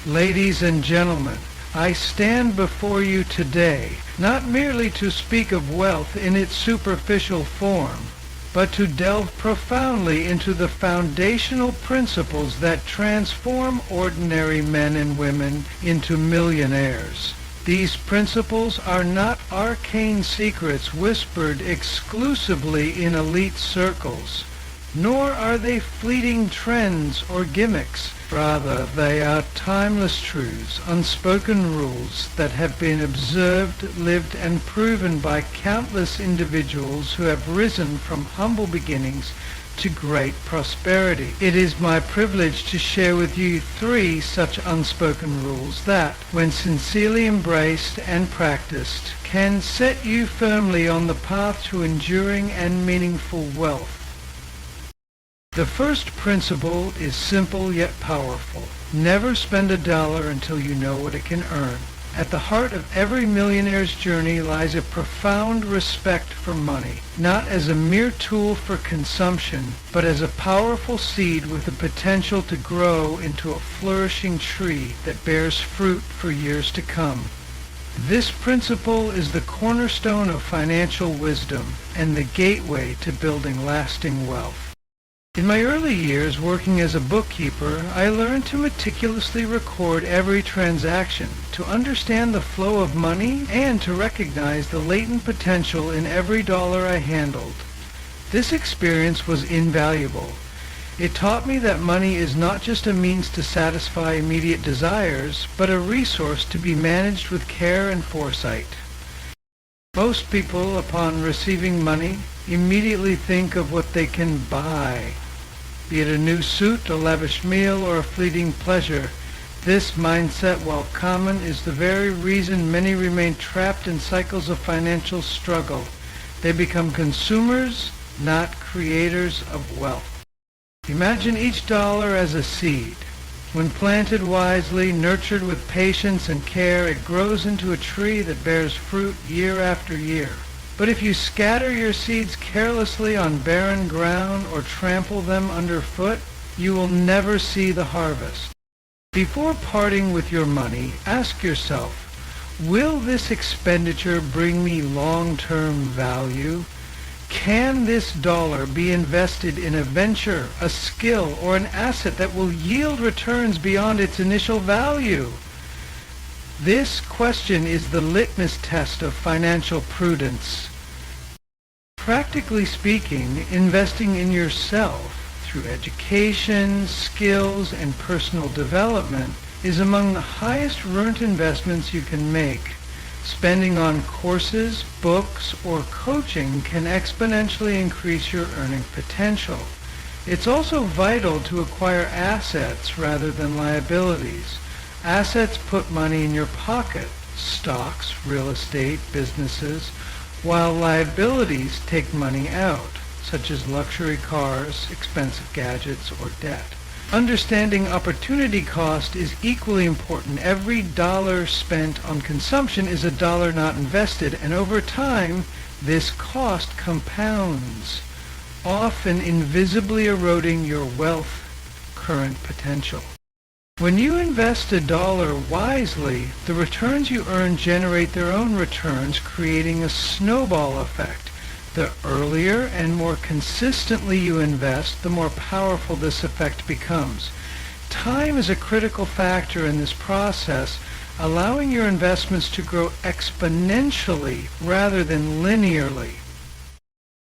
Ladies and gentlemen, I stand before you today not merely to speak of wealth in its superficial form, but to delve profoundly into the foundational principles that transform ordinary men and women into millionaires. These principles are not arcane secrets whispered exclusively in elite circles, nor are they fleeting trends or gimmicks. Rather, they are timeless truths, unspoken rules that have been observed, lived, and proven by countless individuals who have risen from humble beginnings to great prosperity. It is my privilege to share with you 3 such unspoken rules that, when sincerely embraced and practiced, can set you firmly on the path to enduring and meaningful wealth. The first principle is simple yet powerful. Never spend $1 until you know what it can earn. At the heart of every millionaire's journey lies a profound respect for money, not as a mere tool for consumption, but as a powerful seed with the potential to grow into a flourishing tree that bears fruit for years to come. This principle is the cornerstone of financial wisdom and the gateway to building lasting wealth. In my early years working as a bookkeeper, I learned to meticulously record every transaction, to understand the flow of money, and to recognize the latent potential in every dollar I handled. This experience was invaluable. It taught me that money is not just a means to satisfy immediate desires, but a resource to be managed with care and foresight. Most people, upon receiving money, immediately think of what they can buy. Be it a new suit, a lavish meal, or a fleeting pleasure. This mindset, while common, is the very reason many remain trapped in cycles of financial struggle. They become consumers, not creators of wealth. Imagine each dollar as a seed. When planted wisely, nurtured with patience and care, it grows into a tree that bears fruit year after year. But if you scatter your seeds carelessly on barren ground or trample them underfoot, you will never see the harvest. Before parting with your money, ask yourself, will this expenditure bring me long-term value? Can this dollar be invested in a venture, a skill, or an asset that will yield returns beyond its initial value? This question is the litmus test of financial prudence. Practically speaking, investing in yourself through education, skills, and personal development is among the highest return investments you can make. Spending on courses, books, or coaching can exponentially increase your earning potential. It's also vital to acquire assets rather than liabilities. Assets put money in your pocket, stocks, real estate, businesses, while liabilities take money out, such as luxury cars, expensive gadgets, or debt. Understanding opportunity cost is equally important. Every dollar spent on consumption is a dollar not invested, and over time, this cost compounds, often invisibly eroding your wealth current potential. When you invest $1 wisely, the returns you earn generate their own returns, creating a snowball effect. The earlier and more consistently you invest, the more powerful this effect becomes. Time is a critical factor in this process, allowing your investments to grow exponentially rather than linearly.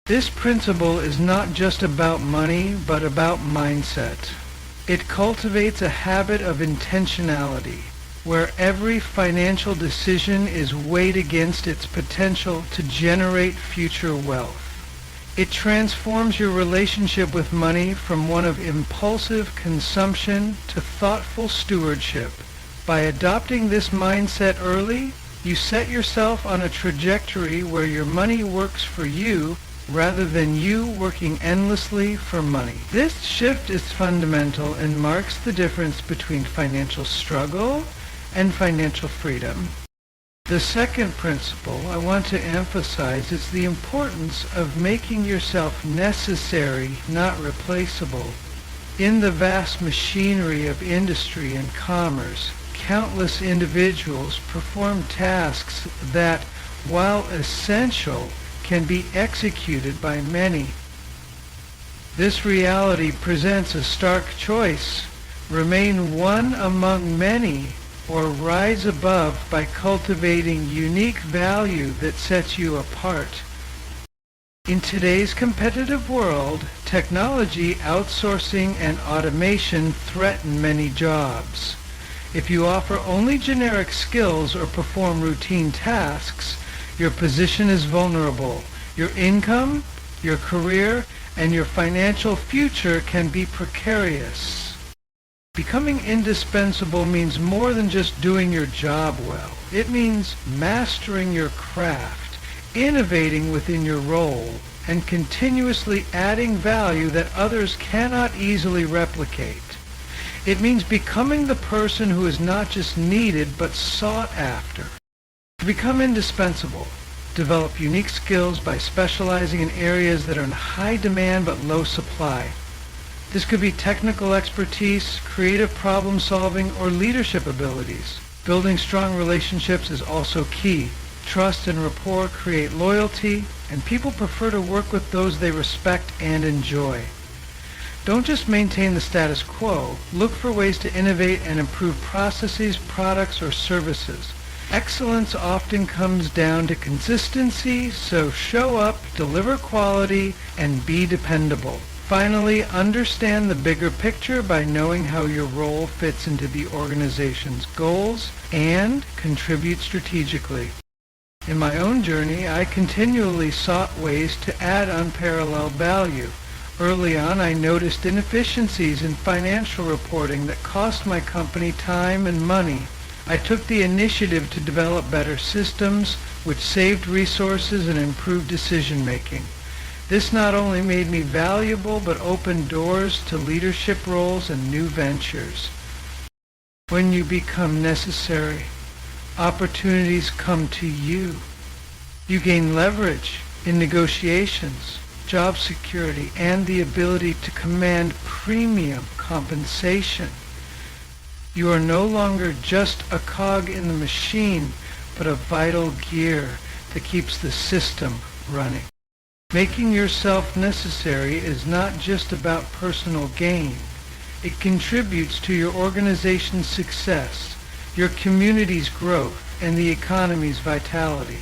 This principle is not just about money, but about mindset. It cultivates a habit of intentionality, where every financial decision is weighed against its potential to generate future wealth. It transforms your relationship with money from one of impulsive consumption to thoughtful stewardship. By adopting this mindset early, you set yourself on a trajectory where your money works for you rather than you working endlessly for money. This shift is fundamental and marks the difference between financial struggle and financial freedom. The second principle I want to emphasize is the importance of making yourself necessary, not replaceable. In the vast machinery of industry and commerce, countless individuals perform tasks that, while essential, can be executed by many. This reality presents a stark choice: remain one among many, or rise above by cultivating unique value that sets you apart. In today's competitive world, technology, outsourcing, and automation threaten many jobs. If you offer only generic skills or perform routine tasks, your position is vulnerable. Your income, your career, and your financial future can be precarious. Becoming indispensable means more than just doing your job well. It means mastering your craft, innovating within your role, and continuously adding value that others cannot easily replicate. It means becoming the person who is not just needed but sought after. To become indispensable, develop unique skills by specializing in areas that are in high demand but low supply. This could be technical expertise, creative problem solving, or leadership abilities. Building strong relationships is also key. Trust and rapport create loyalty, and people prefer to work with those they respect and enjoy. Don't just maintain the status quo. Look for ways to innovate and improve processes, products, or services. Excellence often comes down to consistency, so show up, deliver quality, and be dependable. Finally, understand the bigger picture by knowing how your role fits into the organization's goals and contribute strategically. In my own journey, I continually sought ways to add unparalleled value. Early on, I noticed inefficiencies in financial reporting that cost my company time and money. I took the initiative to develop better systems, which saved resources and improved decision-making. This not only made me valuable, but opened doors to leadership roles and new ventures. When you become necessary, opportunities come to you. You gain leverage in negotiations, job security, and the ability to command premium compensation. You are no longer just a cog in the machine, but a vital gear that keeps the system running. Making yourself necessary is not just about personal gain. It contributes to your organization's success, your community's growth, and the economy's vitality.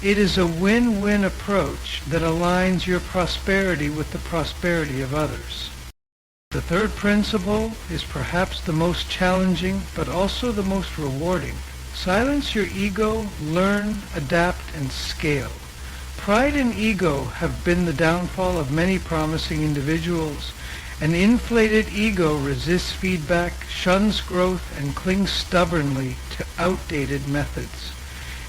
It is a win-win approach that aligns your prosperity with the prosperity of others. The third principle is perhaps the most challenging, but also the most rewarding. Silence your ego, learn, adapt, and scale. Pride and ego have been the downfall of many promising individuals. An inflated ego resists feedback, shuns growth, and clings stubbornly to outdated methods.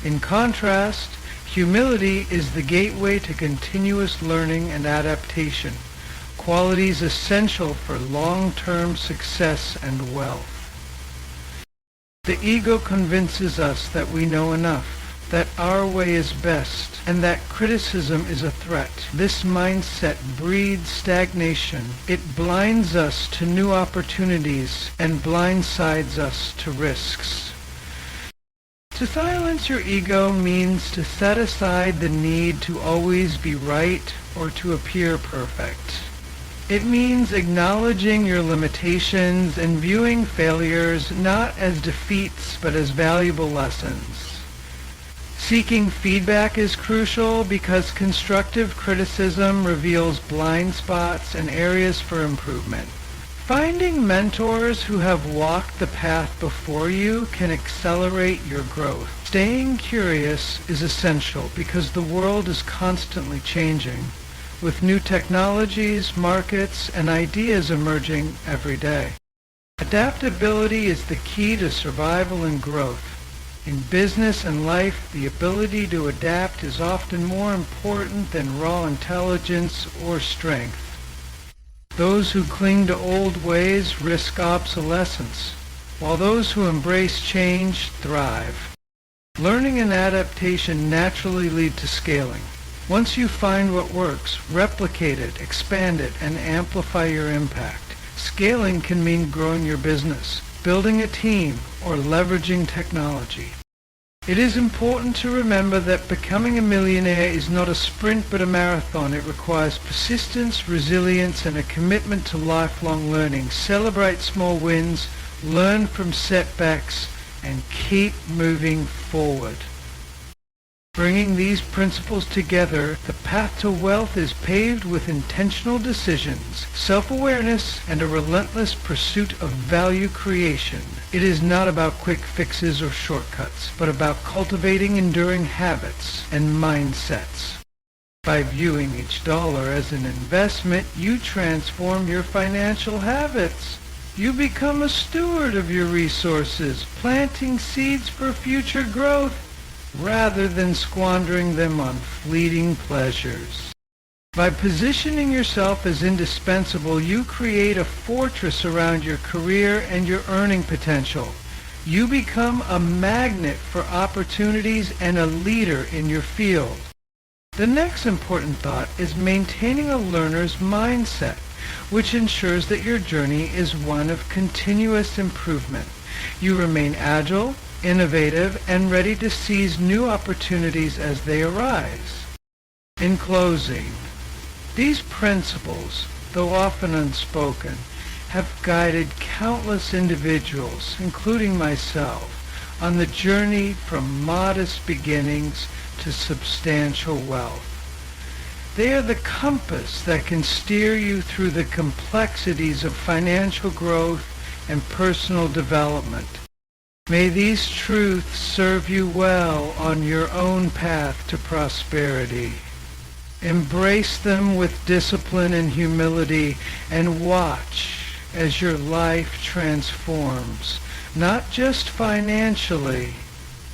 In contrast, humility is the gateway to continuous learning and adaptation, qualities essential for long-term success and wealth. The ego convinces us that we know enough, that our way is best, and that criticism is a threat. This mindset breeds stagnation. It blinds us to new opportunities and blindsides us to risks. To silence your ego means to set aside the need to always be right or to appear perfect. It means acknowledging your limitations and viewing failures not as defeats but as valuable lessons. Seeking feedback is crucial because constructive criticism reveals blind spots and areas for improvement. Finding mentors who have walked the path before you can accelerate your growth. Staying curious is essential because the world is constantly changing, with new technologies, markets, and ideas emerging every day. Adaptability is the key to survival and growth. In business and life, the ability to adapt is often more important than raw intelligence or strength. Those who cling to old ways risk obsolescence, while those who embrace change thrive. Learning and adaptation naturally lead to scaling. Once you find what works, replicate it, expand it, and amplify your impact. Scaling can mean growing your business, building a team, or leveraging technology. It is important to remember that becoming a millionaire is not a sprint but a marathon. It requires persistence, resilience, and a commitment to lifelong learning. Celebrate small wins, learn from setbacks, and keep moving forward. Bringing these principles together, the path to wealth is paved with intentional decisions, self-awareness, and a relentless pursuit of value creation. It is not about quick fixes or shortcuts, but about cultivating enduring habits and mindsets. By viewing each dollar as an investment, you transform your financial habits. You become a steward of your resources, planting seeds for future growth, rather than squandering them on fleeting pleasures. By positioning yourself as indispensable, you create a fortress around your career and your earning potential. You become a magnet for opportunities and a leader in your field. The next important thought is maintaining a learner's mindset, which ensures that your journey is one of continuous improvement. You remain agile, innovative, and ready to seize new opportunities as they arise. In closing, these principles, though often unspoken, have guided countless individuals, including myself, on the journey from modest beginnings to substantial wealth. They are the compass that can steer you through the complexities of financial growth and personal development. May these truths serve you well on your own path to prosperity. Embrace them with discipline and humility, and watch as your life transforms, not just financially,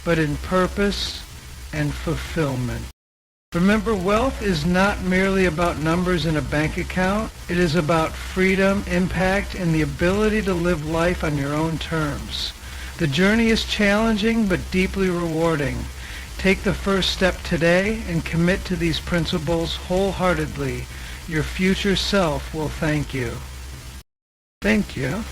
but in purpose and fulfillment. Remember, wealth is not merely about numbers in a bank account. It is about freedom, impact, and the ability to live life on your own terms. The journey is challenging but deeply rewarding. Take the first step today and commit to these principles wholeheartedly. Your future self will thank you. Thank you.